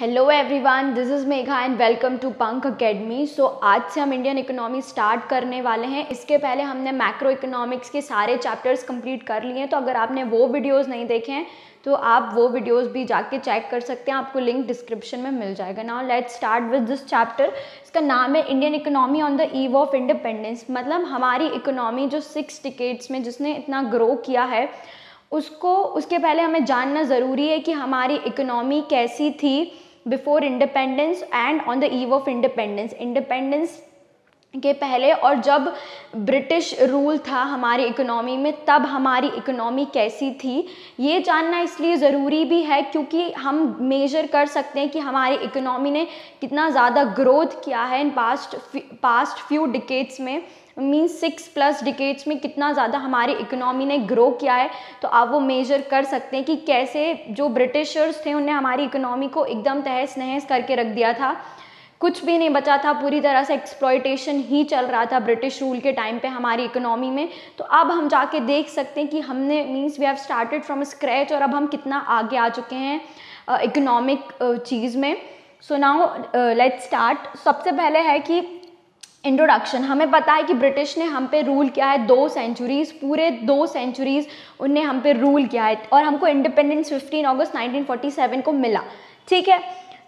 Hello everyone, this is Megha and welcome to Pankh academy. So आज से हम इंडियन इकोनॉमी स्टार्ट करने वाले हैं। इसके पहले हमने मैक्रो इकोनॉमिक्स के सारे चैप्टर्स कंप्लीट कर लिए हैं, तो अगर आपने वो वीडियोस नहीं देखे हैं तो आप वो वीडियोस भी जाके चेक कर सकते हैं, आपको लिंक डिस्क्रिप्शन में मिल जाएगा। Now let's start with this chapter. इसका नाम है Indian economy on the eve of independence. मतलब हमारी इकोनॉमी जो 6 डिकेड्स में जिसने इतना ग्रो किया है उसके पहले हमें जानना ज़रूरी है कि हमारी इकोनॉमी कैसी थी before independence and on the eve of independence. Independence के पहले और जब ब्रिटिश रूल था हमारी इकोनॉमी में, तब हमारी इकोनॉमी कैसी थी। ये जानना इसलिए ज़रूरी भी है क्योंकि हम मेजर कर सकते हैं कि हमारी इकोनॉमी ने कितना ज़्यादा ग्रोथ किया है इन पास्ट फ्यू डिकेड्स में। मीन्स 6+ डिकेड्स में कितना ज़्यादा हमारी इकोनॉमी ने ग्रो किया है, तो आप वो मेजर कर सकते हैं कि कैसे जो ब्रिटिशर्स थे उन्हें हमारी इकोनॉमी को एकदम तहस नहस करके रख दिया था। कुछ भी नहीं बचा था, पूरी तरह से एक्सप्लॉयटेशन ही चल रहा था ब्रिटिश रूल के टाइम पे हमारी इकोनॉमी में। तो अब हम जाके देख सकते हैं कि हमने means we have started from scratch और अब हम कितना आगे आ चुके हैं इकोनॉमिक चीज़ में। So now let's start. सबसे पहले है कि इंट्रोडक्शन। हमें पता है कि ब्रिटिश ने हम पे रूल किया है 2 सेंचुरीज़, पूरे 2 सेंचुरीज़ उनने हम पे रूल किया है और हमको इंडिपेंडेंस 15 अगस्त 1947 को मिला। ठीक है।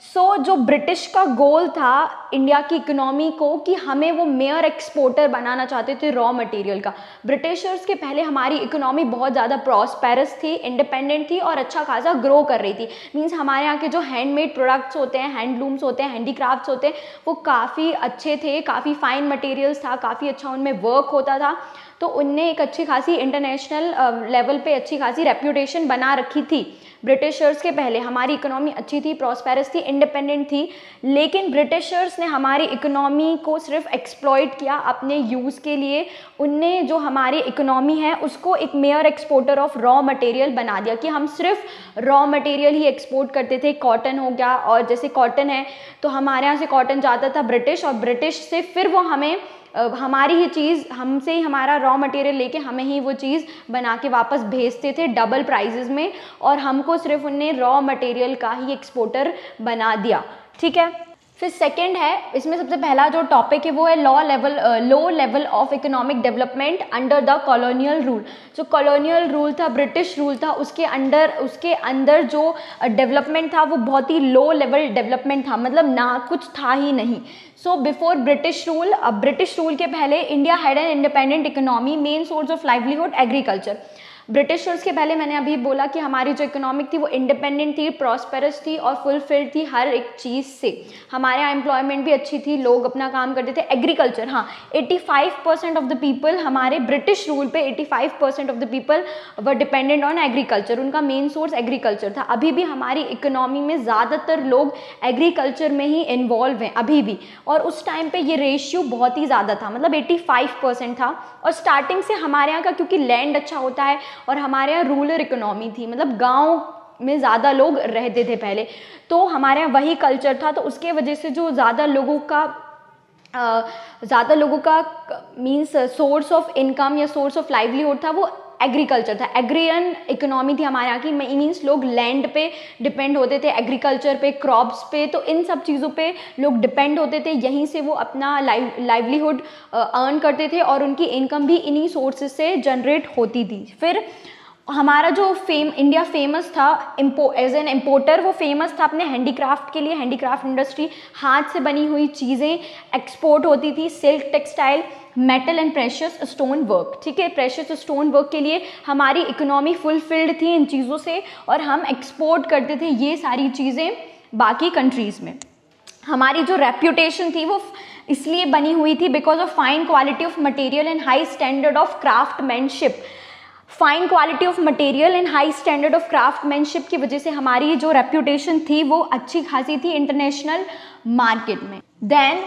सो जो ब्रिटिश का गोल था इंडिया की इकोनॉमी को कि हमें वो मेयर एक्सपोर्टर बनाना चाहते थे रॉ मटेरियल का। ब्रिटिशर्स के पहले हमारी इकोनॉमी बहुत ज़्यादा प्रॉस्पेरस थी, इंडिपेंडेंट थी और अच्छा खासा ग्रो कर रही थी। मींस हमारे यहाँ के जो हैंडमेड प्रोडक्ट्स होते हैं, हैंडलूम्स होते हैं, हैंडीक्राफ्ट्स होते हैं, वो काफ़ी अच्छे थे, काफ़ी फाइन मटेरियल्स था, काफ़ी अच्छा उनमें वर्क होता था। तो उनने एक अच्छी खासी इंटरनेशनल लेवल पे अच्छी खासी रेप्यूटेशन बना रखी थी। ब्रिटिशर्स के पहले हमारी इकोनॉमी अच्छी थी, प्रॉस्पेरस थी, इंडिपेंडेंट थी। लेकिन ब्रिटिशर्स ने हमारी इकोनॉमी को सिर्फ एक्सप्लॉइट किया अपने यूज़ के लिए। उनने जो हमारी इकोनॉमी है उसको एक mayor exporter of raw material बना दिया कि हम सिर्फ रॉ मटेरियल ही एक्सपोर्ट करते थे। कॉटन हो गया, और जैसे कॉटन है तो हमारे यहाँ से कॉटन जाता था ब्रिटिश, और ब्रिटिश से फिर वो हमें हमारी ही चीज़, हमसे ही हमारा रॉ मटेरियल लेके हमें ही वो चीज़ बना के वापस भेजते थे डबल प्राइजेज़ में, और हमको सिर्फ उनने रॉ मटेरियल का ही एक्सपोर्टर बना दिया। ठीक है। फिर सेकंड है, इसमें सबसे पहला जो टॉपिक है वो है low level of economic development under the colonial rule. जो कॉलोनियल रूल था, ब्रिटिश रूल था, उसके अंदर जो डेवलपमेंट था वो बहुत ही लो लेवल डेवलपमेंट था, मतलब ना कुछ था ही नहीं। सो बिफोर ब्रिटिश रूल के पहले India had an independent economy, main source of livelihood agriculture. Britishers के पहले मैंने अभी बोला कि हमारी जो इकोनॉमिक थी वो इंडिपेंडेंट थी, प्रॉस्पेरस थी और फुलफिल्ड थी हर एक चीज़ से। हमारे यहाँ एम्प्लॉयमेंट भी अच्छी थी, लोग अपना काम करते थे। एग्रीकल्चर, हाँ, 85% ऑफ द पीपल, हमारे ब्रिटिश रूल पे 85% of the people were dependent on agriculture. उनका मेन सोर्स एग्रीकल्चर था। अभी भी हमारी इकोनॉमी में ज़्यादातर लोग एग्रीकल्चर में ही इन्वॉल्व हैं अभी भी, और उस टाइम पे ये रेशियो बहुत ही ज़्यादा था, मतलब 85% था। और स्टार्टिंग से हमारे यहाँ का क्योंकि लैंड अच्छा होता है और हमारे यहाँ रूरल इकोनॉमी थी, मतलब गांव में ज़्यादा लोग रहते थे पहले, तो हमारे यहाँ वही कल्चर था। तो उसके वजह से जो ज़्यादा लोगों का मीन्स सोर्स ऑफ इनकम या सोर्स ऑफ लाइवलीहुड था वो एग्रीकल्चर था। एग्रियन इकोनॉमी थी हमारे यहाँ की, मीन्स लोग लैंड पे डिपेंड होते थे, एग्रीकल्चर पे, क्रॉप्स पे, तो इन सब चीज़ों पे लोग डिपेंड होते थे। यहीं से वो अपना लाइवलीहुड अर्न करते थे और उनकी इनकम भी इन्हीं सोर्सेज से जनरेट होती थी। फिर हमारा जो इंडिया फेमस था एज एन इम्पोर्टर, वो फेमस था अपने हैंडीक्राफ्ट के लिए। हैंडीक्राफ्ट इंडस्ट्री, हाथ से बनी हुई चीज़ें एक्सपोर्ट होती थी, silk, textile, metal and precious stone work. ठीक है। प्रेशियस स्टोन वर्क के लिए हमारी इकोनॉमी फुलफिल्ड थी इन चीज़ों से, और हम एक्सपोर्ट करते थे ये सारी चीज़ें बाकी कंट्रीज़ में। हमारी जो रेप्यूटेशन थी वो इसलिए बनी हुई थी because of fine quality of material and high standard of craftsmanship. Fine quality of material and high standard of craftsmanship की वजह से हमारी जो रेप्यूटेशन थी वो अच्छी खासी थी इंटरनेशनल मार्केट में। Then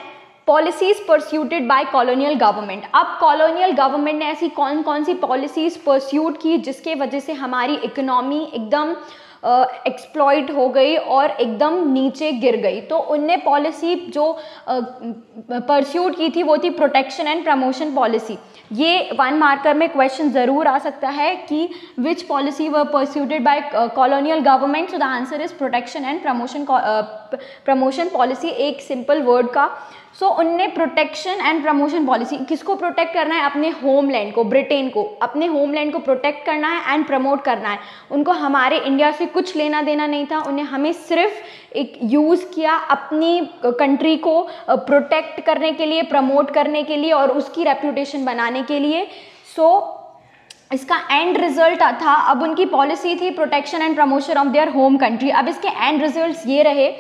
policies pursued by colonial government. अब कॉलोनियल गवर्नमेंट ने ऐसी कौन कौन सी पॉलिसीज परस्यूट की जिसके वजह से हमारी इकोनॉमी एकदम एक्सप्लॉइट हो गई और एकदम नीचे गिर गई। तो उनने पॉलिसी जो परस्यूट की थी वो थी प्रोटेक्शन एंड प्रमोशन पॉलिसी। ये 1 मार्कर में क्वेश्चन ज़रूर आ सकता है कि which policy were pursued by colonial government. So the answer is protection and promotion policy, एक सिंपल वर्ड का। सो उनने प्रोटेक्शन एंड प्रमोशन पॉलिसी, किसको प्रोटेक्ट करना है? अपने होमलैंड को, ब्रिटेन को, अपने होमलैंड को प्रोटेक्ट करना है एंड प्रमोट करना है। उनको हमारे इंडिया से कुछ लेना देना नहीं था, उन्हें हमें सिर्फ एक यूज़ किया अपनी कंट्री को प्रोटेक्ट करने के लिए, प्रमोट करने के लिए और उसकी रेप्यूटेशन बनाने के लिए। सो इसका एंड रिजल्ट था, अब उनकी पॉलिसी थी protection and promotion of their home country. अब इसके एंड रिजल्ट्स ये रहे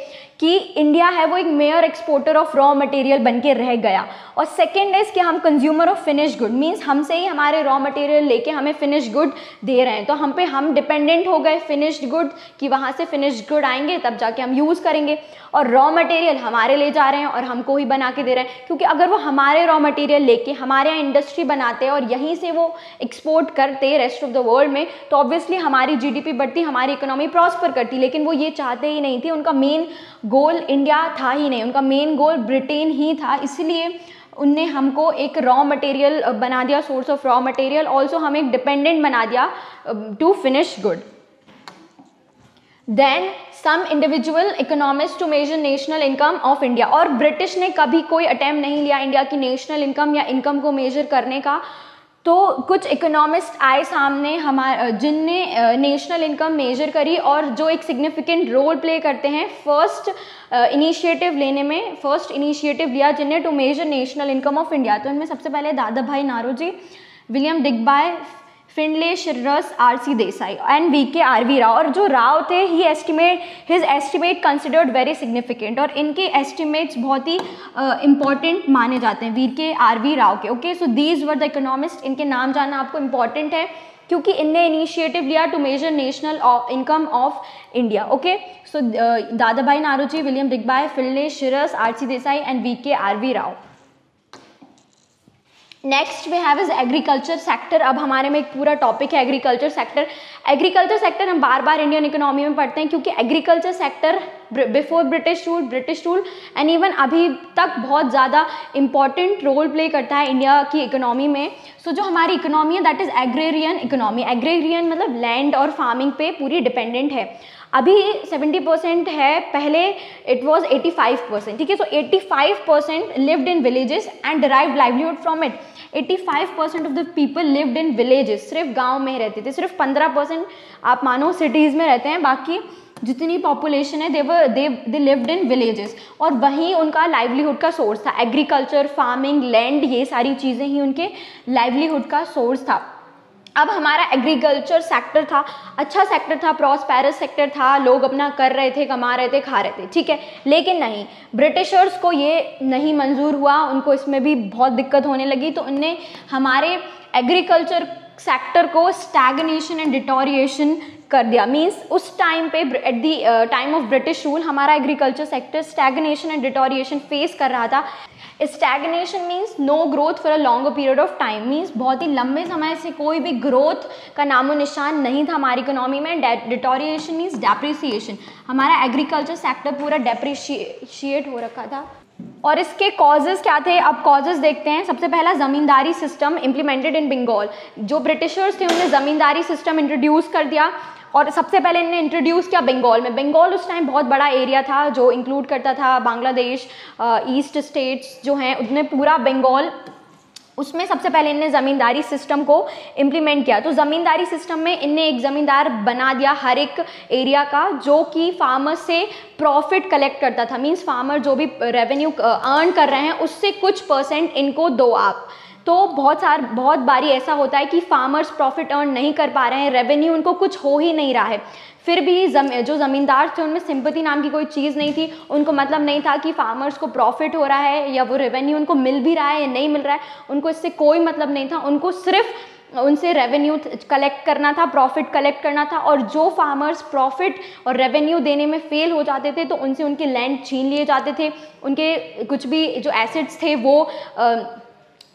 कि इंडिया है वो एक major exporter of raw material बन के रह गया। और सेकेंड इज कि हम consumer of finish good, means हमसे ही हमारे रॉ मटेरियल लेके हमें फिनिश गुड दे रहे हैं। तो हम डिपेंडेंट हो गए फिनिश्ड गुड कि वहाँ से फिनिश्ड गुड आएंगे तब जाके हम यूज़ करेंगे, और रॉ मटेरियल हमारे ले जा रहे हैं और हमको ही बना के दे रहे हैं। क्योंकि अगर वो हमारे रॉ मटेरियल लेके हमारे यहाँ इंडस्ट्री बनाते और यहीं से वो एक्सपोर्ट करते रेस्ट ऑफ द वर्ल्ड में, तो ऑब्वियसली हमारी जीडीपी बढ़ती, हमारी इकोनॉमी प्रॉस्पर करती। लेकिन वो ये चाहते ही नहीं थे, उनका मेन गोल इंडिया था ही नहीं, उनका मेन गोल ब्रिटेन ही था। इसलिए उनने हमको एक रॉ मटेरियल बना दिया, source of raw material, also हमें एक डिपेंडेंट बना दिया to finish good. Then some individual economist to measure national income of India, और ब्रिटिश ने कभी कोई अटेम्प्ट नहीं लिया इंडिया की नेशनल इनकम या इनकम को मेजर करने का। तो कुछ इकोनॉमिस्ट आए सामने जिनने नेशनल इनकम मेजर करी और जो एक सिग्निफिकेंट रोल प्ले करते हैं फर्स्ट इनिशिएटिव लेने में, फर्स्ट इनिशिएटिव लिया जिनने to measure national income of India. तो इनमें सबसे पहले Dadabhai Naoroji, William Digby, Findlay Shirras, RC Desai and VK RV Rao. और जो राव थे his estimate considered very significant, और इनके एस्टिमेट्स बहुत ही इंपॉर्टेंट माने जाते हैं वीके आरवी राव के। Okay, so these were the economist, इनके नाम जानना आपको इंपॉर्टेंट है क्योंकि इनने इनिशिएटिव लिया to measure national income of India. Okay, so Dadabhai Naoroji, William Digby, Findlay Shirras, RC Desai and VK RV Rao. Next we have is agriculture sector. अब हमारे में एक पूरा टॉपिक है एग्रीकल्चर सेक्टर। एग्रीकल्चर सेक्टर हम बार बार इंडियन इकोनॉमी में पढ़ते हैं क्योंकि agriculture sector before British rule and even अभी तक बहुत ज़्यादा इंपॉर्टेंट रोल प्ले करता है इंडिया की इकोनॉमी में। सो जो हमारी इकोनॉमी है that is agrarian economy. Agrarian मतलब लैंड और फार्मिंग पे पूरी डिपेंडेंट है। अभी 70% है, पहले इट वॉज 85%। ठीक है, सो 85% lived in villages and derived livelihood from it. 85% of the people lived in villages, सिर्फ गांव में रहते थे। सिर्फ 15% आप मानो सिटीज़ में रहते हैं, बाकी जितनी पॉपुलेशन है दे लिव्ड इन विलेजेस, और वहीं उनका लाइवलीहुड का सोर्स था। एग्रीकल्चर, फार्मिंग, लैंड, ये सारी चीज़ें ही उनके लाइवलीहुड का सोर्स था। अब हमारा एग्रीकल्चर सेक्टर था, अच्छा सेक्टर था, प्रॉस्पेरस सेक्टर था, लोग अपना कर रहे थे, कमा रहे थे, खा रहे थे। ठीक है, लेकिन नहीं, ब्रिटिशर्स को ये नहीं मंजूर हुआ, उनको इसमें भी बहुत दिक्कत होने लगी। तो उनने हमारे एग्रीकल्चर सेक्टर को स्टैग्नेशन एंड डिटोरिएशन कर दिया। मीन्स उस टाइम पे at the time of British rule हमारा agriculture sector stagnation and deterioration face कर रहा था। Stagnation means no growth for a longer period of time, means बहुत ही लंबे समय से कोई भी ग्रोथ का नामो निशान नहीं था हमारी इकोनॉमी में। डिटोरिएशन मीन्स डेप्रिसिएशन, हमारा एग्रीकल्चर सेक्टर पूरा डेप्रिशिएट हो रखा था। और इसके कॉजेज़ क्या थे, अब कॉजेज़ देखते हैं। सबसे पहला ज़मींदारी सिस्टम इम्प्लीमेंटेड इन बंगाल। जो ब्रिटिशर्स थे उन्होंने ज़मींदारी सिस्टम इंट्रोड्यूस कर दिया, और सबसे पहले इन्होंने इंट्रोड्यूस किया बंगाल में। बंगाल उस टाइम बहुत बड़ा एरिया था जो इंक्लूड करता था बांग्लादेश, ईस्ट स्टेट्स जो हैं उनमें पूरा बंगाल, उसमें सबसे पहले इनने ज़मींदारी सिस्टम को इम्प्लीमेंट किया। तो ज़मींदारी सिस्टम में इनने एक ज़मींदार बना दिया हर एक एरिया का, जो कि फार्मर्स से प्रॉफिट कलेक्ट करता था। मींस फार्मर जो भी रेवेन्यू अर्न कर रहे हैं उससे कुछ परसेंट इनको दो आप। तो बहुत बारी ऐसा होता है कि फार्मर्स प्रॉफिट अर्न नहीं कर पा रहे हैं, रेवेन्यू उनको कुछ हो ही नहीं रहा है, फिर भी जो ज़मींदार थे उनमें सिंपैथी नाम की कोई चीज़ नहीं थी। उनको मतलब नहीं था कि फार्मर्स को प्रॉफिट हो रहा है या वो रेवेन्यू उनको मिल भी रहा है या नहीं मिल रहा है, उनको इससे कोई मतलब नहीं था। उनको सिर्फ उनसे रेवेन्यू कलेक्ट करना था, प्रॉफिट कलेक्ट करना था। और जो फार्मर्स प्रॉफिट और रेवेन्यू देने में फेल हो जाते थे तो उनसे उनके लैंड छीन लिए जाते थे, उनके कुछ भी जो एसेट्स थे वो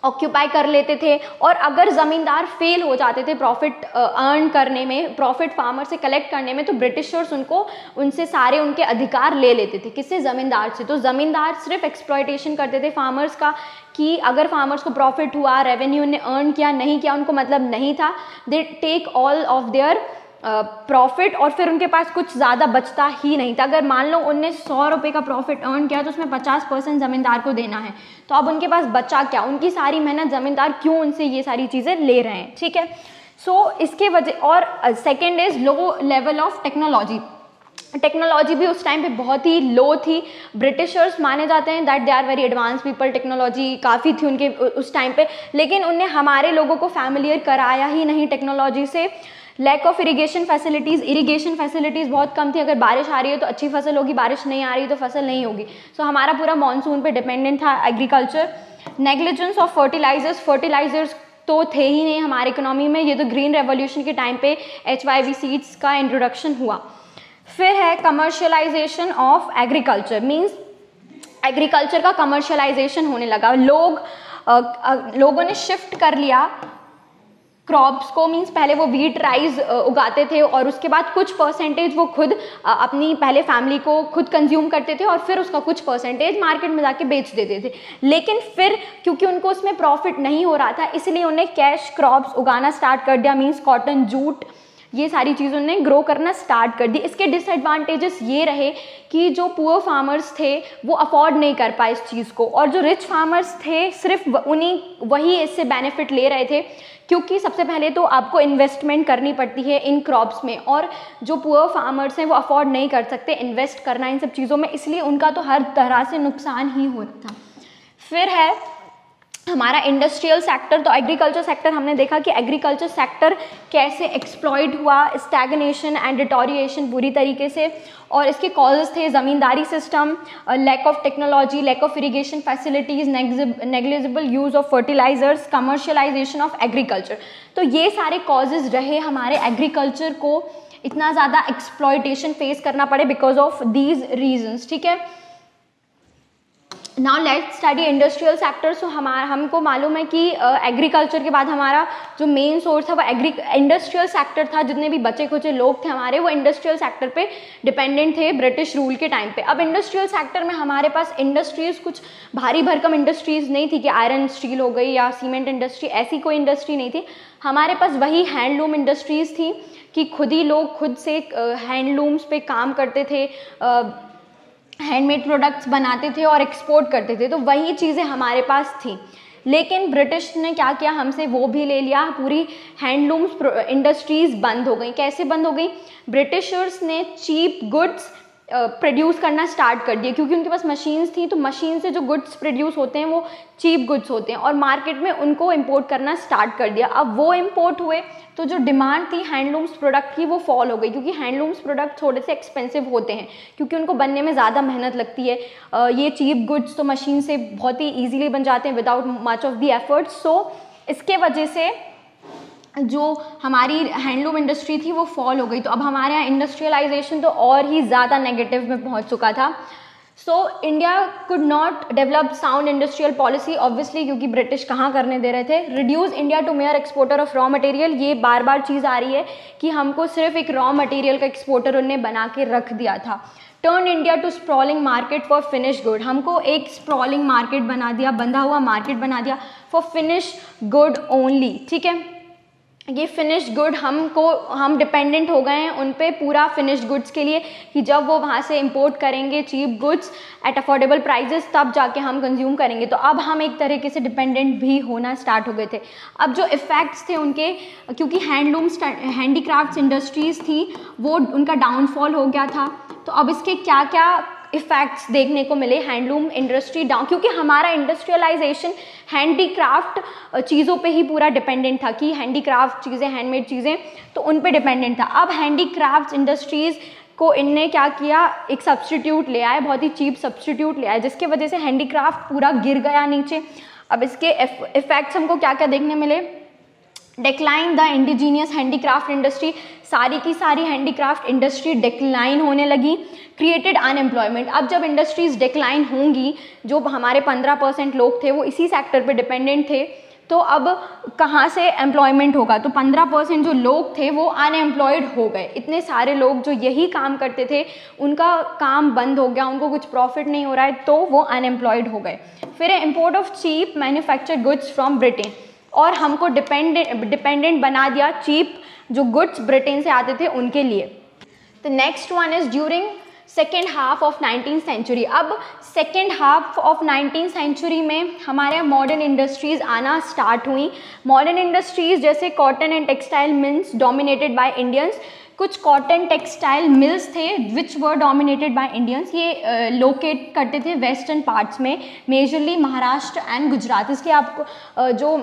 ऑक्यूपाई कर लेते थे। और अगर ज़मींदार फेल हो जाते थे प्रॉफिट अर्न करने में, प्रॉफिट फार्मर से कलेक्ट करने में, तो ब्रिटिशर्स उनसे सारे उनके अधिकार ले लेते थे। किससे? ज़मींदार से। तो ज़मींदार सिर्फ एक्सप्लॉयटेशन करते थे फार्मर्स का, कि अगर फार्मर्स को प्रॉफिट हुआ, रेवेन्यू ने अर्न किया, नहीं किया, उनको मतलब नहीं था। They take all of their profit, और फिर उनके पास कुछ ज़्यादा बचता ही नहीं था। अगर मान लो उनने 100 रुपये का प्रॉफिट अर्न किया तो उसमें 50% ज़मींदार को देना है, तो अब उनके पास बचा क्या? उनकी सारी मेहनत ज़मींदार क्यों उनसे ये सारी चीज़ें ले रहे हैं, ठीक है। सो इसके वजह, और second is low level of technology. Technology भी उस टाइम पे बहुत ही लो थी। ब्रिटिशर्स माने जाते हैं that they are very advance people, technology काफ़ी थी उनके उस टाइम पे, लेकिन उनने हमारे लोगों को फैमिलियर कराया ही नहीं टेक्नोलॉजी से। लैक ऑफ इरीगेशन फैसिलिटीज़ बहुत कम थी। अगर बारिश आ रही है तो अच्छी फसल होगी, बारिश नहीं आ रही तो फसल नहीं होगी। सो हमारा पूरा मानसून पे डिपेंडेंट था एग्रीकल्चर। नेग्लिजेंस ऑफ फर्टिलाइजर्स तो थे ही नहीं हमारे इकोनॉमी में। ये तो ग्रीन रेवोल्यूशन के टाइम पे HYV सीड्स का इंट्रोडक्शन हुआ। फिर है commercialisation of agriculture, means agriculture का कमर्शियलाइजेशन होने लगा। लोगों ने शिफ्ट कर लिया क्रॉप्स को, मीन्स पहले वो व्हीट राइस उगाते थे और उसके बाद कुछ परसेंटेज वो खुद अपनी पहले फैमिली को खुद कंज्यूम करते थे और फिर उसका कुछ परसेंटेज मार्केट में जाके बेच देते थे। लेकिन फिर क्योंकि उनको उसमें प्रॉफिट नहीं हो रहा था, इसलिए उन्हें कैश क्रॉप्स उगाना स्टार्ट कर दिया, मीन्स कॉटन, जूट, ये सारी चीज़ उन्होंने ग्रो करना स्टार्ट कर दी। इसके डिसएडवांटेजेस ये रहे कि जो पुअर फार्मर्स थे वो अफोर्ड नहीं कर पाए इस चीज़ को, और जो रिच फार्मर्स थे सिर्फ वही इससे बेनिफिट ले रहे थे, क्योंकि सबसे पहले तो आपको इन्वेस्टमेंट करनी पड़ती है इन क्रॉप्स में, और जो पुअर फार्मर्स हैं वो अफोर्ड नहीं कर सकते इन्वेस्ट करना इन सब चीज़ों में, इसलिए उनका तो हर तरह से नुकसान ही होता था। फिर है हमारा इंडस्ट्रियल सेक्टर। तो एग्रीकल्चर सेक्टर हमने देखा कि एग्रीकल्चर सेक्टर कैसे एक्सप्लॉइट हुआ, स्टैग्नेशन एंड डिटोरिएशन पूरी तरीके से, और इसके कॉजेज थे zamindari system, lack of technology, lack of irrigation facilities, negligible use of fertilisers, commercialisation of agriculture. तो ये सारे कॉजेज रहे हमारे एग्रीकल्चर को इतना ज़्यादा एक्सप्लॉयटेशन फेस करना पड़े बिकॉज ऑफ दीज रीजन्स, ठीक है। Now let's study industrial sector. So हमको मालूम है कि एग्रीकल्चर के बाद हमारा जो मेन सोर्स था वो इंडस्ट्रियल सेक्टर था। जितने भी बचे खुचे लोग थे हमारे, वो इंडस्ट्रियल सेक्टर पे डिपेंडेंट थे ब्रिटिश रूल के टाइम पे। अब इंडस्ट्रियल सेक्टर में हमारे पास इंडस्ट्रीज़ कुछ भारी भरकम इंडस्ट्रीज़ नहीं थी कि आयरन स्टील हो गई या सीमेंट इंडस्ट्री, ऐसी कोई इंडस्ट्री नहीं थी। हमारे पास वही हैंडलूम इंडस्ट्रीज़ थी कि खुद से हैंडलूम्स पे काम करते थे, हैंडमेड प्रोडक्ट्स बनाते थे और एक्सपोर्ट करते थे, तो वही चीज़ें हमारे पास थी। लेकिन ब्रिटिश ने क्या किया, हमसे वो भी ले लिया, पूरी हैंडलूम्स इंडस्ट्रीज़ बंद हो गई। कैसे बंद हो गई? ब्रिटिशर्स ने चीप गुड्स प्रोड्यूस करना स्टार्ट कर दिया, क्योंकि उनके पास मशीन्स थी, तो मशीन से जो गुड्स प्रोड्यूस होते हैं वो चीप गुड्स होते हैं, और मार्केट में उनको इंपोर्ट करना स्टार्ट कर दिया। अब वो इंपोर्ट हुए तो जो डिमांड थी हैंडलूम्स प्रोडक्ट की वो फॉल हो गई, क्योंकि हैंडलूम्स प्रोडक्ट थोड़े से एक्सपेंसिव होते हैं, क्योंकि उनको बनने में ज़्यादा मेहनत लगती है। ये चीप गुड्स तो मशीन से बहुत ही ईजिली बन जाते हैं without much of the effort. So इसके वजह से जो हमारी हैंडलूम इंडस्ट्री थी वो फॉल हो गई। तो अब हमारे यहाँ इंडस्ट्रियलाइजेशन तो और ही ज़्यादा नेगेटिव में पहुँच चुका था। So India could not develop sound industrial policy, obviously, क्योंकि ब्रिटिश कहाँ करने दे रहे थे। Reduce India to mere exporter of raw material, ये बार बार चीज़ आ रही है कि हमको सिर्फ एक रॉ मटेरियल का एक्सपोर्टर उन्होंने बना के रख दिया था। Turn India to sprawling market for finish good, हमको एक स्प्रॉलिंग मार्केट बना दिया, बंधा हुआ मार्केट बना दिया फॉर फिनिश गुड ओनली, ठीक है। ये फिनिश्ड गुड हम डिपेंडेंट हो गए हैं उन पे पूरा फिनिश्ड गुड्स के लिए, कि जब वो वहाँ से इंपोर्ट करेंगे cheap goods at affordable prices, तब जाके हम कंज्यूम करेंगे। तो अब हम एक तरीके से डिपेंडेंट भी होना स्टार्ट हो गए थे। अब जो इफ़ेक्ट्स थे उनके, क्योंकि हैंडीक्राफ्ट्स इंडस्ट्रीज़ थी वो उनका डाउनफॉल हो गया था, तो अब इसके क्या क्या इफ़ेक्ट्स देखने को मिले। हैंडलूम इंडस्ट्री डाउन, क्योंकि हमारा इंडस्ट्रियलाइजेशन हैंडीक्राफ्ट चीज़ों पे ही पूरा डिपेंडेंट था, कि हैंडीक्राफ्ट चीज़ें, हैंडमेड चीज़ें, तो उन पे डिपेंडेंट था। अब हैंडीक्राफ्ट इंडस्ट्रीज़ को इनने क्या किया, एक सब्सटीट्यूट ले आए, बहुत ही चीप सब्सटीट्यूट ले आए, जिसके वजह से हैंडीक्राफ्ट पूरा गिर गया नीचे। अब इसके इफ़ेक्ट्स हमको क्या क्या देखने मिले। Decline the indigenous handicraft industry, सारी की सारी हैंडीक्राफ्ट इंडस्ट्री डिक्लाइन होने लगी। क्रिएटेड अनएम्प्लॉयमेंट, अब जब इंडस्ट्रीज डिक्लाइन होंगी, जो हमारे 15% लोग थे वो इसी सेक्टर पे डिपेंडेंट थे, तो अब कहाँ से एम्प्लॉयमेंट होगा, तो 15% जो लोग थे वो अनएम्प्लॉयड हो गए। इतने सारे लोग जो यही काम करते थे उनका काम बंद हो गया, उनको कुछ प्रॉफिट नहीं हो रहा है, तो वो अनएम्प्लॉयड हो गए। फिर import of cheap manufactured goods from Britain, और हमको डिपेंडेंट बना दिया चीप जो गुड्स ब्रिटेन से आते थे उनके लिए। The next one is during second half of 19th century. अब second half of 19th century में हमारे यहाँ मॉडर्न इंडस्ट्रीज़ आना स्टार्ट हुई। मॉडर्न इंडस्ट्रीज़ जैसे cotton and textile mills dominated by Indians, कुछ कॉटन टेक्सटाइल मिल्स थे which were dominated by Indians, ये लोकेट करते थे वेस्टर्न पार्ट्स में, मेजरली महाराष्ट्र एंड गुजरात। इसके आपको जो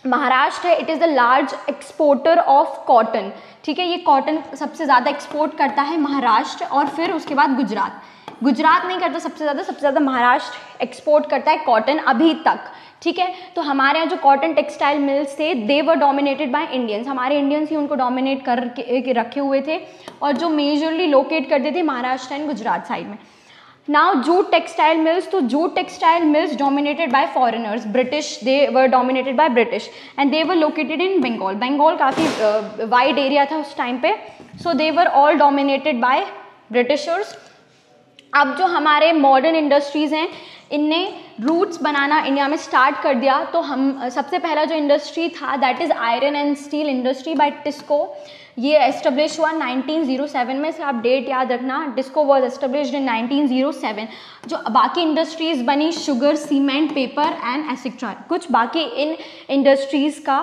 महाराष्ट्र है, it is the large exporter of cotton, ठीक है, ये कॉटन सबसे ज़्यादा एक्सपोर्ट करता है महाराष्ट्र, और फिर उसके बाद गुजरात नहीं करता सबसे ज़्यादा महाराष्ट्र एक्सपोर्ट करता है कॉटन अभी तक, ठीक है। तो हमारे यहाँ जो कॉटन टेक्सटाइल मिल्स थे दे वर डोमिनेटेड बाय इंडियंस, हमारे इंडियंस ही उनको डोमिनेट कर रखे हुए थे, और जो मेजरली लोकेट करते थे महाराष्ट्र एंड गुजरात साइड में। नाउ जूट टेक्सटाइल मिल्स, तो jute textile mills dominated by foreigners, British, they were dominated by British and they were located in Bengal. Bengal काफ़ी वाइड एरिया था उस टाइम पे, so they were all dominated by Britishers. अब जो हमारे modern industries हैं इनने रूट्स बनाना इंडिया में स्टार्ट कर दिया। तो हम सबसे पहला जो इंडस्ट्री था that is iron and steel industry by TISCO, ये एस्टेब्लिश हुआ 1907 में, इसका आप डेट याद रखना, टिस्को वॉज एस्टेब्लिश्ड इन 1907। जो बाकी इंडस्ट्रीज़ बनी sugar, cement, paper and etcetera, कुछ बाकी इन इंडस्ट्रीज़ का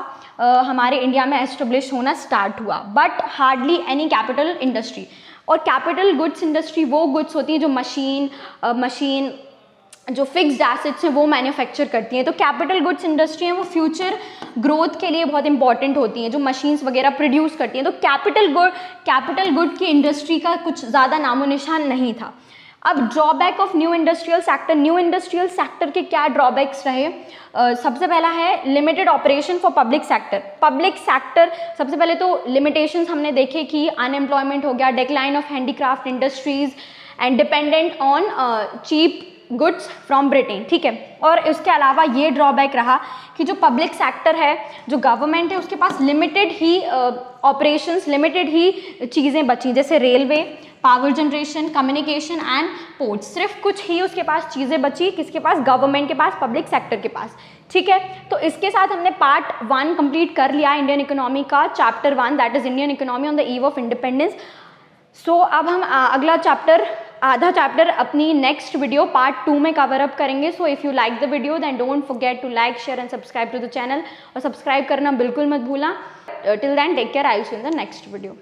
हमारे इंडिया में एस्टेब्लिश होना स्टार्ट हुआ, but hardly any capital industry. और कैपिटल गुड्स इंडस्ट्री वो गुड्स होती हैं जो मशीन जो फिक्स्ड एसेट्स हैं वो मैन्युफैक्चर करती हैं। तो कैपिटल गुड्स इंडस्ट्री हैं वो फ्यूचर ग्रोथ के लिए बहुत इंपॉर्टेंट होती हैं, जो मशीन्स वगैरह प्रोड्यूस करती हैं। तो कैपिटल गुड की इंडस्ट्री का कुछ ज़्यादा नामो निशान नहीं था। अब drawback of new industrial sector, new industrial sector के क्या ड्रॉबैक्स रहे? सबसे पहला है limited operation for public sector. Public sector सबसे पहले तो लिमिटेशंस हमने देखे कि अनएम्प्लॉयमेंट हो गया, decline of handicraft industries and dependent on cheap goods from Britain, ठीक है। और इसके अलावा ये ड्रॉबैक रहा कि जो पब्लिक सेक्टर है, जो गवर्नमेंट है, उसके पास लिमिटेड ही ऑपरेशंस, लिमिटेड ही चीज़ें बची, जैसे railway, power generation, communication and ports, सिर्फ कुछ ही उसके पास चीज़ें बची, किसके पास? गवर्नमेंट के पास, पब्लिक सेक्टर के पास, ठीक है। तो इसके साथ हमने पार्ट 1 कंप्लीट कर लिया इंडियन इकोनॉमी का, chapter 1 that is Indian economy on the eve of independence. So अब हम अगला चैप्टर, आधा चैप्टर अपनी नेक्स्ट वीडियो पार्ट 2 में कवर अप करेंगे। So if you like the video then don't forget to like, share and subscribe to the channel, और subscribe करना बिल्कुल मत भूलना। Till then take care, I will see you in the next video.